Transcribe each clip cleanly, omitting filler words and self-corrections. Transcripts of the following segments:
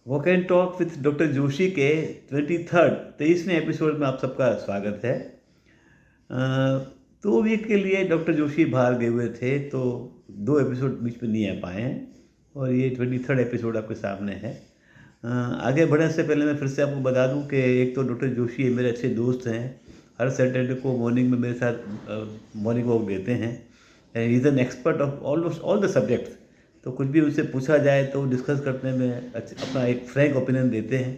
Walk and talk with doctor Joshi के 23वें episode में आप सबका स्वागत है। 2 वीक के लिए डॉक्टर जोशी बाहर गए हुए थे, तो 2 एपिसोड बीच में नहीं आ पाए हैं और ये 23rd एपिसोड आपके सामने है। आगे बढ़ने से पहले मैं फिर से आपको बता दूं कि एक तो डॉक्टर जोशी मेरे अच्छे दोस्त हैं। हर सैटरडे को मॉर्निंग में मेरे साथ मॉर्निंग वॉक देते हैं। He is an expert of almost all the subjects. तो कुछ भी उनसे पूछा जाए तो डिस्कस करने में अपना एक फ्रैंक ओपिनियन देते हैं।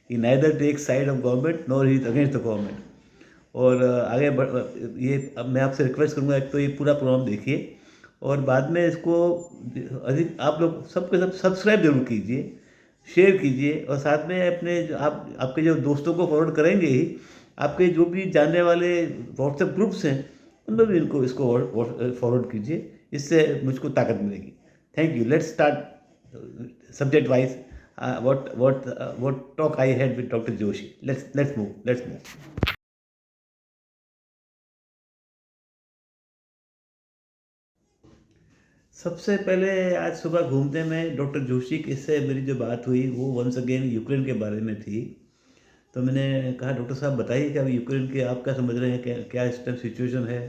He neither take side of government nor he is against the government. और आगे बढ़ ये अब मैं आपसे रिक्वेस्ट करूँगा, एक तो ये पूरा प्रोग्राम देखिए और बाद में इसको अधिक आप लोग सबके सब सब्सक्राइब जरूर कीजिए, शेयर कीजिए और साथ में अपने आपके जो दोस्तों को फॉरवर्ड करेंगे ही, आपके जो भी जानने वाले व्हाट्सएप ग्रुप्स हैं उनमें भी इनको इसको फॉरवर्ड कीजिए। इससे मुझको ताकत मिलेगी। Thank you. Let's start subject wise. What talk I had with Dr. Joshi. Let's move. Let's move. सबसे पहले आज सुबह घूमते में डॉक्टर जोशी के से मेरी जो बात हुई वो वंस अगेन यूक्रेन के बारे में थी। तो मैंने कहा, डॉक्टर साहब बताइए कि अभी यूक्रेन के आप क्या समझ रहे हैं, क्या क्या इस टाइम सिचुएशन है।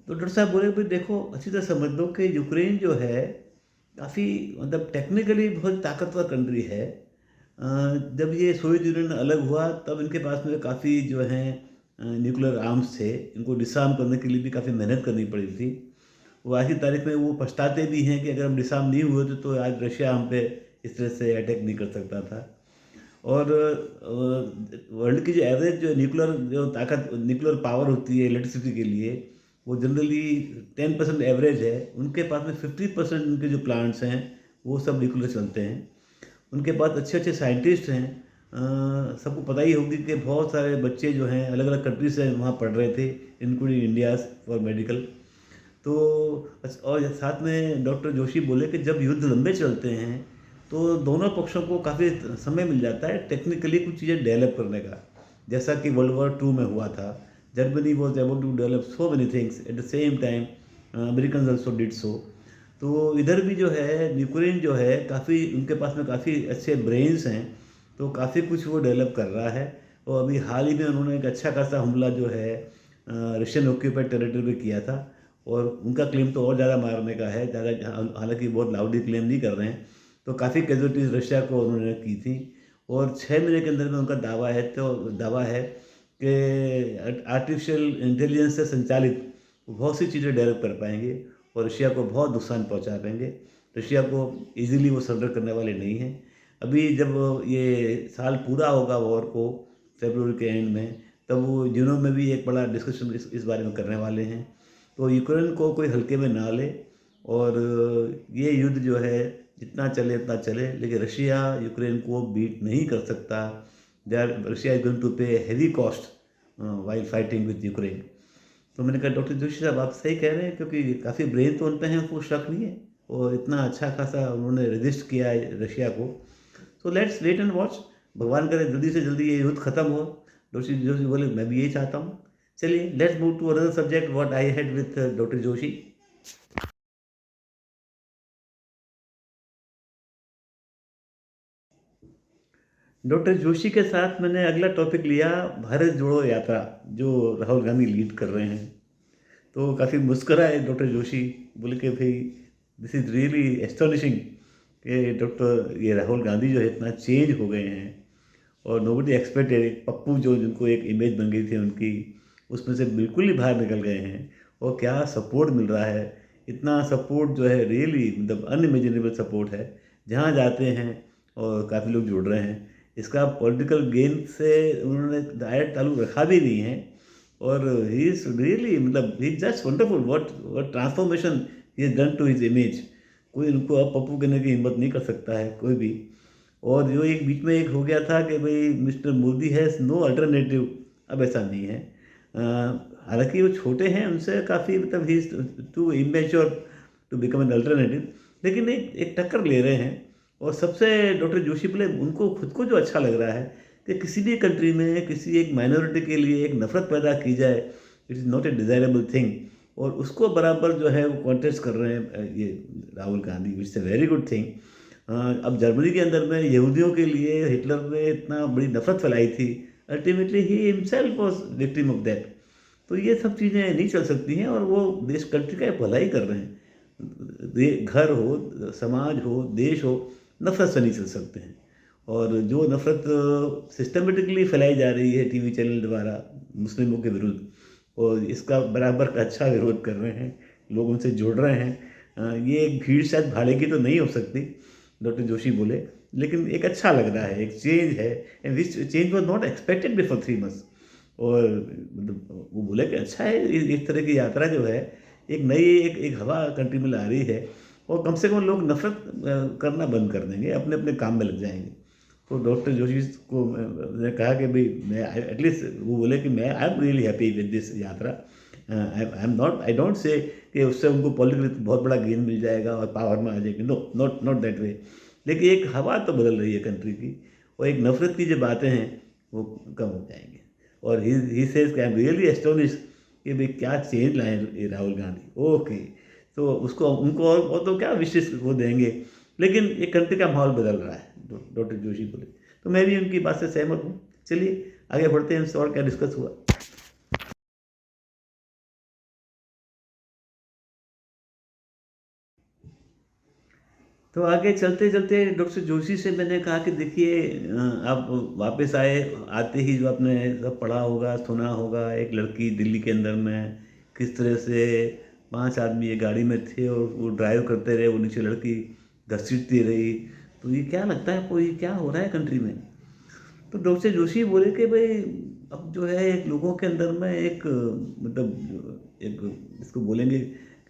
तो डॉक्टर साहब बोले, भाई देखो अच्छी तरह समझ लो कि यूक्रेन जो है काफ़ी मतलब टेक्निकली बहुत ताकतवर कंट्री है। जब ये सोवियत यूनियन अलग हुआ तब इनके पास में काफ़ी जो हैं न्यूक्लियर आर्म्स थे। इनको डिसआर्म करने के लिए भी काफ़ी मेहनत करनी पड़ी थी। वो आज की तारीख में वो पछताते भी हैं कि अगर हम डिसआर्म नहीं हुए तो आज रशिया हम पे इस तरह से अटैक नहीं कर सकता था। और वर्ल्ड की जो एवरेज जो न्यूक्लियर जो ताकत न्यूक्लियर पावर होती है इलेक्ट्रिसिटी के लिए, वो जनरली 10% एवरेज है। उनके पास में 50% उनके जो प्लांट्स हैं वो सब न्यूक्लियर चलते हैं। उनके पास अच्छे अच्छे साइंटिस्ट हैं। सबको पता ही होगी कि बहुत सारे बच्चे जो हैं अलग अलग कंट्री से वहाँ पढ़ रहे थे, इंक्लूडिंग इंडियाज़ फॉर मेडिकल। तो और साथ में डॉक्टर जोशी बोले कि जब युद्ध लंबे चलते हैं तो दोनों पक्षों को काफ़ी समय मिल जाता है टेक्निकली कुछ चीज़ें डेवलप करने का, जैसा कि वर्ल्ड वॉर 2 में हुआ था। Germany was able to develop so many things at the same time, American also did so. तो इधर भी जो है यूक्रेन जो है काफ़ी उनके पास में काफ़ी अच्छे ब्रेन्स हैं, तो काफ़ी कुछ वो डेवलप कर रहा है। और अभी हाल ही में उन्होंने एक अच्छा खासा हमला जो है रशियन ऑक्यूपाइड टेरिटरी पे किया था। और उनका क्लेम तो और ज़्यादा मारने का है, ज़्यादा हालांकि बहुत लाउडली क्लेम नहीं कर रहे हैं। तो काफ़ी कैजुअलिटीज़ रशिया को उन्होंने की थी। और 6 महीने के अंदर में उनका दावा है कि आर्टिफिशियल इंटेलिजेंस से संचालित बहुत सी चीज़ें डेवलप कर पाएंगे और रशिया को बहुत नुकसान पहुंचा पाएंगे। रशिया को इजीली वो सरेंडर करने वाले नहीं हैं। अभी जब ये साल पूरा होगा वॉर को, फरवरी के एंड में, तब वो यूरोप में भी एक बड़ा डिस्कशन इस बारे में करने वाले हैं। तो यूक्रेन को कोई हल्के में ना ले। और ये युद्ध जो है जितना चले उतना चले, लेकिन रशिया यूक्रेन को बीट नहीं कर सकता। रशिया इज गोइंग टू पे heavy cost while fighting with Ukraine. तो मैंने कहा, डॉक्टर जोशी साहब आप सही कह रहे हैं, क्योंकि काफ़ी ब्रेन तो उन पे हैं, उसको शक नहीं है। और इतना अच्छा खासा उन्होंने रजिस्ट किया है रशिया को। तो लेट्स वेट एंड वॉच। भगवान करे जल्दी से जल्दी ये युद्ध खत्म हो। जोशी जोशी बोले, मैं भी यही चाहता हूँ। चलिए let's move to another subject what I had with doctor Joshi. Doctor Joshi के साथ मैंने अगला टॉपिक लिया, भारत जोड़ो यात्रा जो राहुल गांधी लीड कर रहे हैं। तो काफ़ी मुस्कराए डॉक्टर जोशी, बोले कि भाई दिस इज़ रियली एस्टोनिशिंग कि डॉक्टर ये राहुल गांधी जो है इतना चेंज हो गए हैं। और नोबडी एक्सपेक्टेड, पप्पू जो जिनको एक इमेज बन गई थी उनकी, उसमें से बिल्कुल ही बाहर निकल गए हैं। और क्या सपोर्ट मिल रहा है, इतना सपोर्ट जो है रियली मतलब अनइमेजिनेबल सपोर्ट है। जहाँ जाते हैं और काफ़ी लोग जुड़ रहे हैं। इसका पॉलिटिकल गेन से उन्होंने डायरेक्ट ताल्लुक रखा भी नहीं है। और ही इज रियली मतलब he just wonderful what transformation he is done to his image. कोई उनको अब पप्पू कहने की हिम्मत नहीं कर सकता है कोई भी। और जो एक बीच में एक हो गया था कि भाई mister Modi has no alternative, अब ऐसा नहीं है। हालांकि वो छोटे हैं, उनसे काफ़ी मतलब he too immature to become an alternative, लेकिन एक एक टक्कर ले रहे हैं। और सबसे डॉक्टर जोशी बोले उनको खुद को जो अच्छा लग रहा है कि किसी भी कंट्री में किसी एक माइनॉरिटी के लिए एक नफ़रत पैदा की जाए, it is not a desirable thing. और उसको बराबर जो है वो कॉन्टेस्ट कर रहे हैं ये Rahul Gandhi, which is a very good thing. अब जर्मनी के अंदर में यहूदियों के लिए हिटलर ने इतना बड़ी नफरत फैलाई थी, ultimately he himself was victim of that. तो ये सब चीज़ें नहीं चल सकती हैं, और वो देश कंट्री का भलाई कर रहे हैं। घर हो, समाज हो, देश हो, नफरत से नहीं चल सकते हैं। और जो नफरत सिस्टमेटिकली फैलाई जा रही है टीवी चैनल द्वारा मुस्लिमों के विरुद्ध, और इसका बराबर का अच्छा विरोध कर रहे हैं, लोग उनसे जुड़ रहे हैं। ये एक भीड़ शायद भाड़े की तो नहीं हो सकती, डॉक्टर जोशी बोले, लेकिन एक अच्छा लग रहा है, एक चेंज है, and which change was not expected before 3 months। और मतलब वो बोले कि अच्छा है, इस तरह की यात्रा जो है एक नई एक हवा कंट्री में ला रही है, और कम से कम लोग नफरत करना बंद कर देंगे, अपने अपने काम में लग जाएंगे। तो डॉक्टर जोशी को मैंने कहा कि भाई मैं एटलीस्ट, वो बोले कि मैं I am really happy with this यात्रा। I am not, I don't say कि उससे उनको पॉलिटिकली बहुत बड़ा गेन मिल जाएगा और पावर में आ जाएगी, no, not not that way. लेकिन एक हवा तो बदल रही है कंट्री की, और एक नफरत की जो बातें हैं वो कम हो जाएंगी। और ही सेज कि आई एम रियली एस्टोनिश कि भाई क्या चेंज लाए ये राहुल गांधी। ओके, तो उसको उनको और तो क्या विशेष वो देंगे, लेकिन ये कंट्री का माहौल बदल रहा है, डॉक्टर जोशी बोले। तो मैं भी उनकी बात से सहमत हूँ। चलिए आगे बढ़ते हैं, इससे और क्या डिस्कस हुआ। तो आगे चलते चलते डॉक्टर जोशी से मैंने कहा कि देखिए, आप वापस आए, आते ही जो आपने सब पढ़ा होगा, सुना होगा, एक लड़की दिल्ली के अंदर में किस तरह से 5 आदमी एक गाड़ी में थे और वो ड्राइव करते रहे, वो नीचे लड़की घसीटती रही। तो ये क्या लगता है आपको, ये क्या हो रहा है कंट्री में? तो डॉक्टर जोशी बोले कि भाई अब जो है एक लोगों के अंदर में एक मतलब एक इसको बोलेंगे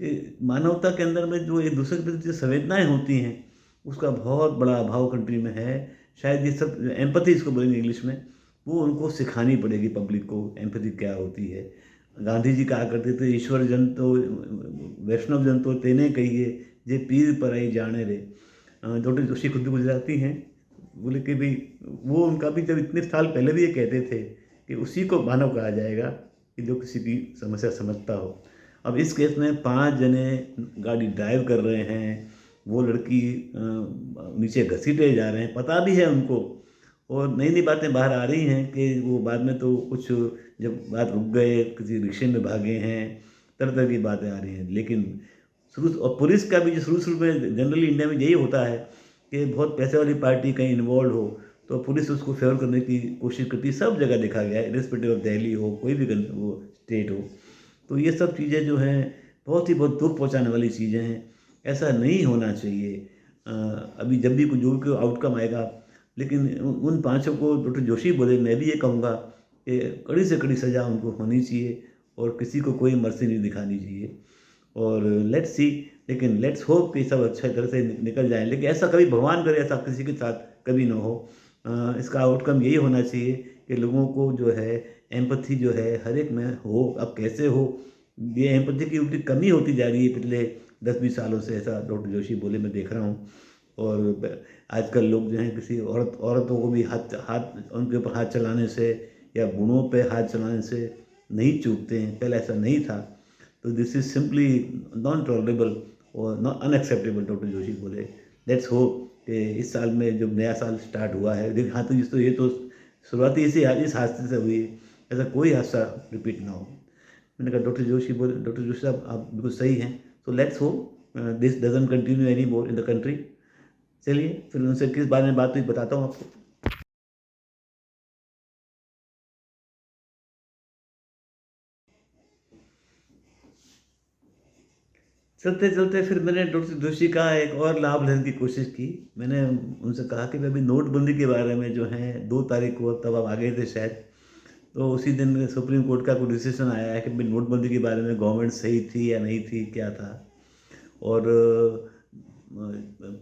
कि मानवता के अंदर में जो एक दूसरे के प्रति जो संवेदनाएं होती हैं, उसका बहुत बड़ा अभाव कंट्री में है। शायद ये सब एम्पैथी इसको बोलेंगे इंग्लिश में, वो उनको सिखानी पड़ेगी पब्लिक को, एम्पैथी क्या होती है। गांधी जी कहा करते थे, ईश्वर जन तो वैष्णव जन तो तेने कहिए, जे पीर पर आई जाने रे। डॉक्टर जोशी खुद भी गुजराती हैं, बोले कि भाई वो उनका भी जब इतने साल पहले भी ये कहते थे कि उसी को मानव कहा जाएगा कि जो किसी की समस्या समझता हो। अब इस केस में 5 जने गाड़ी ड्राइव कर रहे हैं, वो लड़की नीचे घसीटे जा रहे हैं, पता भी है उनको, और नई नई बातें बाहर आ रही हैं कि वो बाद में तो कुछ जब बात रुक गए, किसी रिक्शे में भागे हैं, तरह तरह की बातें आ रही हैं। लेकिन शुरू, और पुलिस का भी जो शुरू शुरू में जनरली इंडिया में यही होता है कि बहुत पैसे वाली पार्टी कहीं इन्वॉल्व हो तो पुलिस उसको फेवर करने की कोशिश करती है। सब जगह देखा गया है, इरिस्पेक्टिव ऑफ दिल्ली हो, कोई भी वो स्टेट हो। तो ये सब चीज़ें जो हैं बहुत ही बहुत दुख पहुंचाने वाली चीज़ें हैं, ऐसा नहीं होना चाहिए। अभी जब भी कोई जो भी कोई आउटकम आएगा, लेकिन उन 5 को डॉक्टर जोशी बोले, मैं भी ये कहूँगा कि कड़ी से कड़ी सज़ा उनको होनी चाहिए, और किसी को कोई मर्सी नहीं दिखानी चाहिए। और लेट्स सी, लेकिन लेट्स होप कि सब अच्छे तरह से निकल जाए। लेकिन ऐसा कभी भगवान करे ऐसा किसी के साथ कभी ना हो। इसका आउटकम यही होना चाहिए कि लोगों को जो है एम्पैथी जो है हर एक में हो। अब कैसे हो, ये एम्पैथी की उल्टी कमी होती जा रही है पिछले 10-20 सालों से, ऐसा डॉक्टर जोशी बोले मैं देख रहा हूँ। और आजकल लोग जो हैं किसी औरतों को भी हाथ हाथ उनके ऊपर हाथ चलाने से या गुणों पे हाथ चलाने से नहीं चूकते हैं, पहले ऐसा नहीं था। तो this is simply non tolerable और नॉट अनएक्सेप्टेबल, डॉक्टर जोशी बोले। लेट्स होप कि इस साल में जब नया साल स्टार्ट हुआ है, देखिए हाँ, तो ये तो शुरुआती इस हादसे से हुई है, ऐसा कोई हादसा रिपीट ना हो। मैंने कहा डॉक्टर जोशी बोले, डॉक्टर जोशी साहब आप बिल्कुल सही हैं। So let's hope this doesn't continue any more in the country. चलिए फिर उनसे किस बारे में बात हुई बताता हूँ आपको। चलते चलते फिर मैंने डॉक्टर जोशी का एक और लाभ लेने की कोशिश की। मैंने उनसे कहा कि मैं अभी नोटबंदी के बारे में जो है 2 तारीख को, तब आप आ गए थे शायद, तो उसी दिन सुप्रीम कोर्ट का कोई डिसीजन आया है कि भाई नोटबंदी के बारे में गवर्नमेंट सही थी या नहीं थी, क्या था। और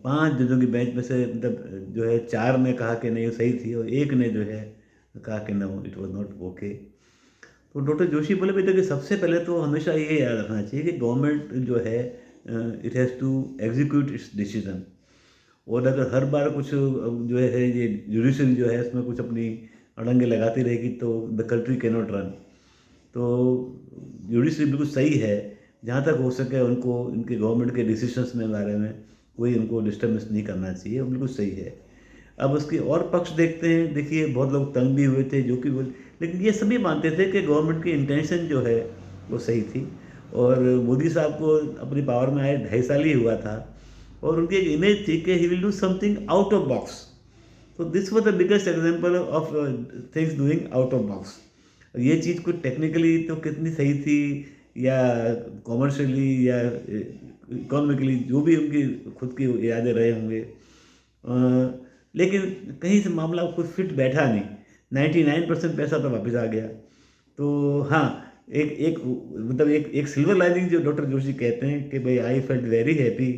5 जजों की बेंच में से मतलब जो है 4 ने कहा कि नहीं सही थी, और एक ने जो है कहा कि no, it was not okay. तो डॉक्टर जोशी बोले बेटा कि सबसे पहले तो हमेशा ये याद रखना चाहिए कि गवर्नमेंट जो है it has to execute its decision. और अगर हर बार कुछ जो है ये जुडिशरी जो है इसमें कुछ अपनी अड़ंगे लगाती रहेगी तो the country can not run. तो जुडिशरी बिल्कुल सही है, जहाँ तक हो सके उनको इनके गवर्नमेंट के डिसीजंस में बारे में कोई उनको डिस्टर्बेंस नहीं करना चाहिए, वो बिल्कुल सही है। अब उसके और पक्ष देखते हैं, देखिए बहुत लोग तंग भी हुए थे जो कि बोल, लेकिन ये सभी मानते थे कि गवर्नमेंट की इंटेंशन जो है वो सही थी। और मोदी साहब को अपनी पावर में आए 2.5 साल ही हुआ था, और उनकी एक इमेज थी कि he will do something out of box. तो this was the biggest example of things doing out of box. ये चीज़ कुछ टेक्निकली तो कितनी सही थी या कॉमर्शियली या इकोनॉमिकली, जो भी उनकी खुद की इरादे रहे होंगे, लेकिन कहीं से मामला कुछ फिट बैठा नहीं। 99% पैसा तो वापस आ गया। तो हाँ, एक एक मतलब एक सिल्वर लाइनिंग जो डॉक्टर जोशी कहते हैं कि भाई आई फेल्ट वेरी हैप्पी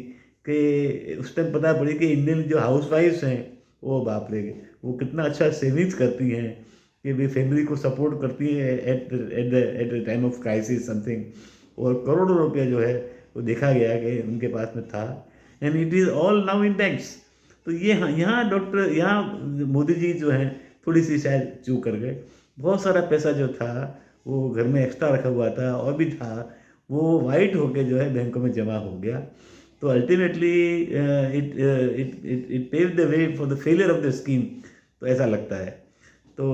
कि उस टाइम पता पड़ी कि इंडियन जो हाउस वाइफ्स हैं वो बाप रे, वो कितना अच्छा सेविंग्स करती हैं कि भाई फैमिली को सपोर्ट करती हैं at the time of crisis something. और करोड़ों रुपया जो है वो देखा गया कि उनके पास में था, and it is all now in banks. तो ये हाँ, यहाँ मोदी जी जो हैं थोड़ी सी शायद चूक कर गए। बहुत सारा पैसा जो था वो घर में एक्स्ट्रा रखा हुआ था और भी था, वो वाइट होके जो है बैंकों में जमा हो गया। तो ultimately it it it pave the way for the failure of the scheme, तो ऐसा लगता है। तो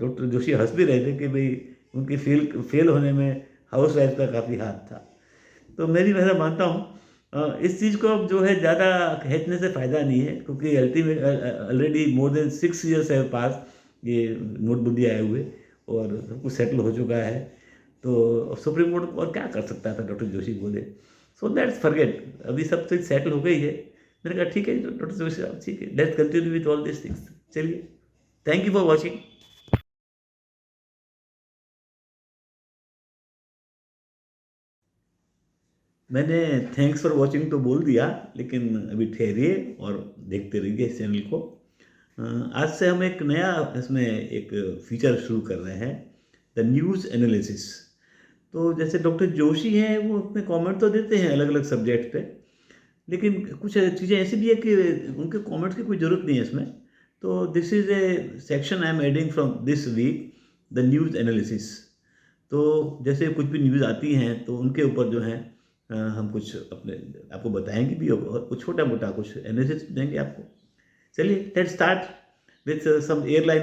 डॉक्टर जोशी हंस भी रहे थे कि भाई उनके फेल होने में हाउस वाइफ का काफ़ी हाथ था। तो मैं भी वैसा मानता हूँ। इस चीज़ को अब जो है ज़्यादा खींचने से फ़ायदा नहीं है, क्योंकि ultimate already more than 6 years have pass ये नोटबंदी आए हुए, और सब कुछ सेटल हो चुका है। तो सुप्रीम कोर्ट और क्या कर सकता था, डॉक्टर जोशी बोले। सो दैट्स फॉरगेट, अभी सब चीज़ सेटल हो गई है। मैंने कहा ठीक है डॉक्टर जोशी साहब, ठीक है, let's continue with all this things. चलिए, थैंक यू फॉर वॉचिंग। मैंने थैंक्स फॉर वॉचिंग तो बोल दिया, लेकिन अभी ठहरिए और देखते रहिए इस चैनल को। आज से हम एक नया इसमें एक फीचर शुरू कर रहे हैं, द न्यूज़ एनालिसिस। तो जैसे डॉक्टर जोशी हैं, वो अपने कमेंट तो देते हैं अलग अलग सब्जेक्ट पे, लेकिन कुछ चीज़ें ऐसी भी है कि उनके कमेंट्स की कोई ज़रूरत नहीं है इसमें। तो this is a section I am adding from this week, the news analysis. तो जैसे कुछ भी न्यूज़ आती हैं तो उनके ऊपर जो है हम कुछ अपने आपको बताएंगे भी, और कुछ छोटा मोटा कुछ एनालिसिस देंगे आपको। चलिए, let's start with some airline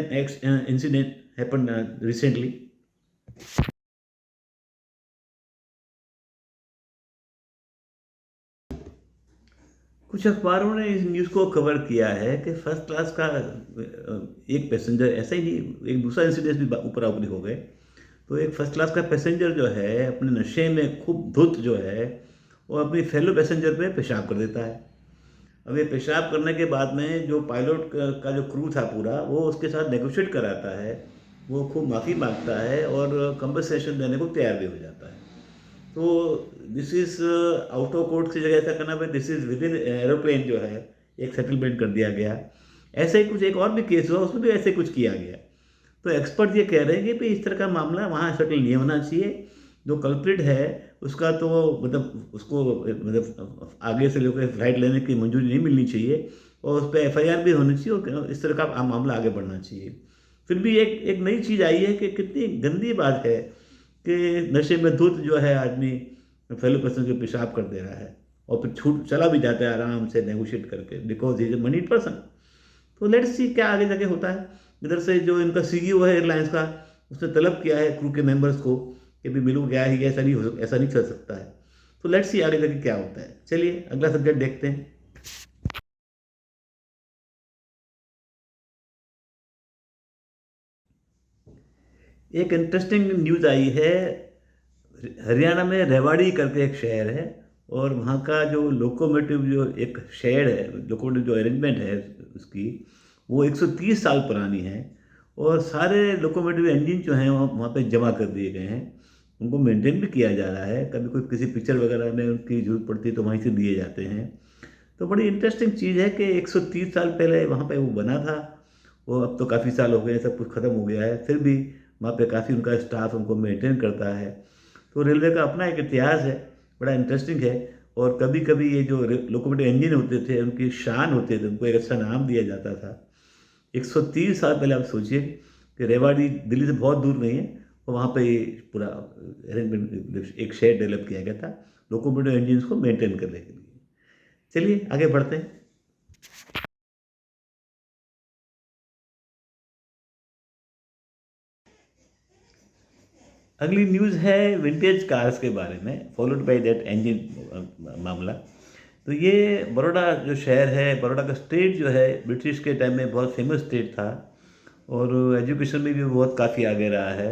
incident happen recently. कुछ अखबारों ने इस न्यूज़ को कवर किया है कि फर्स्ट क्लास का एक पैसेंजर, ऐसा ही नहीं, एक दूसरा इंसिडेंट भी ऊपर ऊपरी हो गए। तो एक फर्स्ट क्लास का पैसेंजर जो है अपने नशे में खूब धुत जो है वो अपनी फेलो पैसेंजर पे पेशाब कर देता है। अब ये पेशाब करने के बाद में जो पायलट का जो क्रू था पूरा, वो उसके साथ नेगोशिएट कराता है, वो खूब माफ़ी मांगता है और कंपनसेशन देने को तैयार भी हो जाता है। तो this is out of court की जगह ऐसा करना भाई, this is with in aeroplane जो है एक सेटलमेंट कर दिया गया। ऐसा ही कुछ एक और भी केस हुआ, उसमें भी ऐसे कुछ किया गया। तो एक्सपर्ट ये कह रहे हैं कि भाई इस तरह का मामला वहाँ सेटल नहीं होना चाहिए। जो कल्प्रिट है उसका तो मतलब उसको मतलब आगे से लोग फ्लाइट लेने की मंजूरी नहीं मिलनी चाहिए, और उस पर एफआईआर भी होनी चाहिए, और इस तरह का मामला आगे बढ़ना चाहिए। फिर भी एक एक नई चीज़ आई है कि कितनी गंदी बात है कि नशे में धुत जो है आदमी फेलो पर्सन को पेशाब कर दे रहा है, और फिर छूट चला भी जाता है आराम से नेगोशिएट करके, because is a money person. तो लेट्स सी क्या आगे जाके होता है। इधर से जो इनका सीईओ है एयरलाइंस का, उसने तलब किया है क्रू के मेंबर्स को कि भी मिलो क्या है, ऐसा नहीं चल सकता है। तो लेट्स सी आगे जाके क्या होता है। चलिए अगला सब्जेक्ट देखते हैं। एक इंटरेस्टिंग न्यूज़ आई है। हरियाणा में रेवाड़ी करके एक शहर है, और वहाँ का जो लोकोमोटिव जो एक शेड है, लोकोमोटिव जो अरेंजमेंट है उसकी, वो 130 साल पुरानी है। और सारे लोकोमोटिव इंजन जो हैं वहाँ पे जमा कर दिए गए हैं। उनको मेंटेन भी किया जा रहा है, कभी कोई किसी पिक्चर वगैरह में उनकी ज़रूरत पड़ती है तो वहीं से दिए जाते हैं। तो बड़ी इंटरेस्टिंग चीज़ है कि 130 साल पहले वहाँ पे वो बना था। वो अब तो काफ़ी साल हो गए, सब कुछ ख़त्म हो गया है, फिर भी वहाँ पे काफ़ी उनका स्टाफ उनको मेंटेन करता है। तो रेलवे का अपना एक इतिहास है, बड़ा इंटरेस्टिंग है। और कभी कभी ये जो लोकोमोटिव इंजन होते थे उनकी शान होते थे, उनको एक अच्छा नाम दिया जाता था। 130 साल पहले आप सोचिए कि रेवाड़ी दिल्ली से बहुत दूर नहीं है, और वहाँ पे ये पूरा अरेंजमेंट एक शेड डेवलप किया गया था लोकोमोटिव इंजन को मेंटेन करने के लिए। चलिए आगे बढ़ते हैं। अगली न्यूज़ है विंटेज कार्स के बारे में, फॉलोड बाय दैट इंजन मामला। तो ये बड़ौदा जो शहर है, बड़ौदा का स्टेट जो है ब्रिटिश के टाइम में बहुत फेमस स्टेट था और एजुकेशन में भी बहुत काफ़ी आगे रहा है।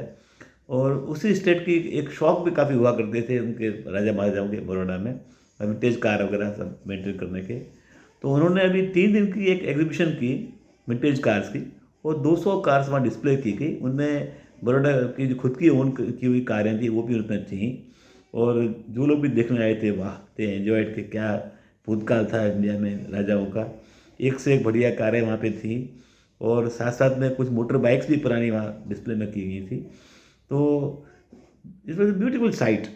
और उसी स्टेट की एक शौक भी काफ़ी हुआ करते थे उनके राजा महाराजाओं के बड़ौदा में, विंटेज कार वगैरह सब मेंटेन करने के। तो उन्होंने अभी 3 दिन की एक एग्जीबिशन की विंटेज कार्स की, और 200 कार्स वहाँ डिस्प्ले की गई। उनमें बड़ौदा की जो खुद की ओन की हुई कारें थी वो भी उनमें थी। और जो लोग भी देखने आए थे वाह, ते एंजॉयड के क्या भूतकाल था इंडिया में राजाओं का। एक से एक बढ़िया कारें वहाँ पे थी, और साथ साथ में कुछ मोटर बाइक्स भी पुरानी वहाँ डिस्प्ले में की गई थी। तो इट वॉज ब्यूटीफुल साइट।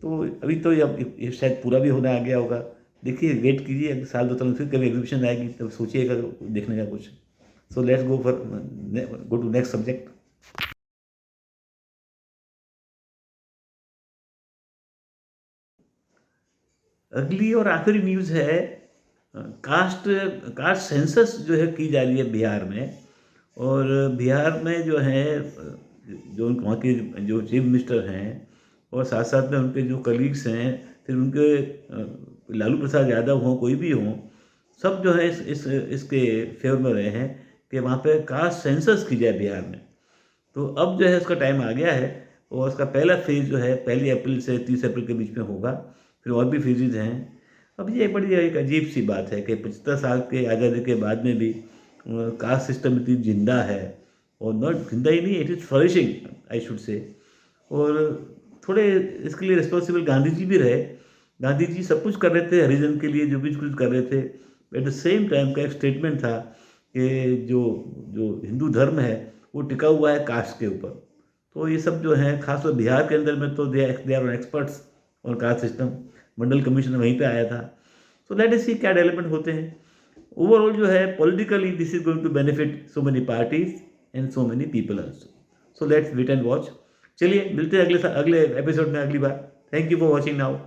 तो अभी तो ये शायद पूरा भी होने आ गया होगा। देखिए, वेट कीजिए, अगले साल 2 साल में फिर कभी एग्जीबिशन आएगी तब सोचिएगा देखने का कुछ। So let's go to next subject. अगली और आखिरी न्यूज़ है कास्ट कास्ट सेंसस जो है की जा रही है बिहार में। और बिहार में जो है जो वहाँ के जो चीफ मिनिस्टर हैं और साथ साथ में उनके जो कलीग्स हैं, फिर उनके लालू प्रसाद यादव हों कोई भी हों, सब जो है इसके फेवर में रहे हैं कि वहाँ पे कास्ट सेंसस की जाए बिहार में। तो अब जो है उसका टाइम आ गया है, और उसका पहला फेज़ जो है 1 अप्रैल से 30 अप्रैल के बीच में होगा। फिर और भी फेजेज़ हैं। अब ये बड़ी एक अजीब सी बात है कि 75 साल के आज़ादी के बाद में भी कास्ट सिस्टम इतनी जिंदा है, और नॉट जिंदा ही नहीं, it is flourishing I should say. और थोड़े इसके लिए रिस्पॉन्सिबल गांधी जी भी रहे। गांधी जी सब कुछ कर रहे थे हरिजन के लिए, जो भी कुछ कर रहे थे। एट द सेम टाइम का एक स्टेटमेंट था कि जो जो हिंदू धर्म है वो टिका हुआ है कास्ट के ऊपर। तो ये सब जो है खासतौर बिहार के अंदर में तो दे आर एक्सपर्ट्स और कास्ट सिस्टम। मंडल कमीशन वहीं पे आया था। सो लेट अस सी क्या डेवलपमेंट होते हैं। ओवरऑल जो है politically this is going to benefit so many parties and so many people also. So let's wait and watch. चलिए मिलते हैं अगले एपिसोड में अगली बार। Thank you for watching now.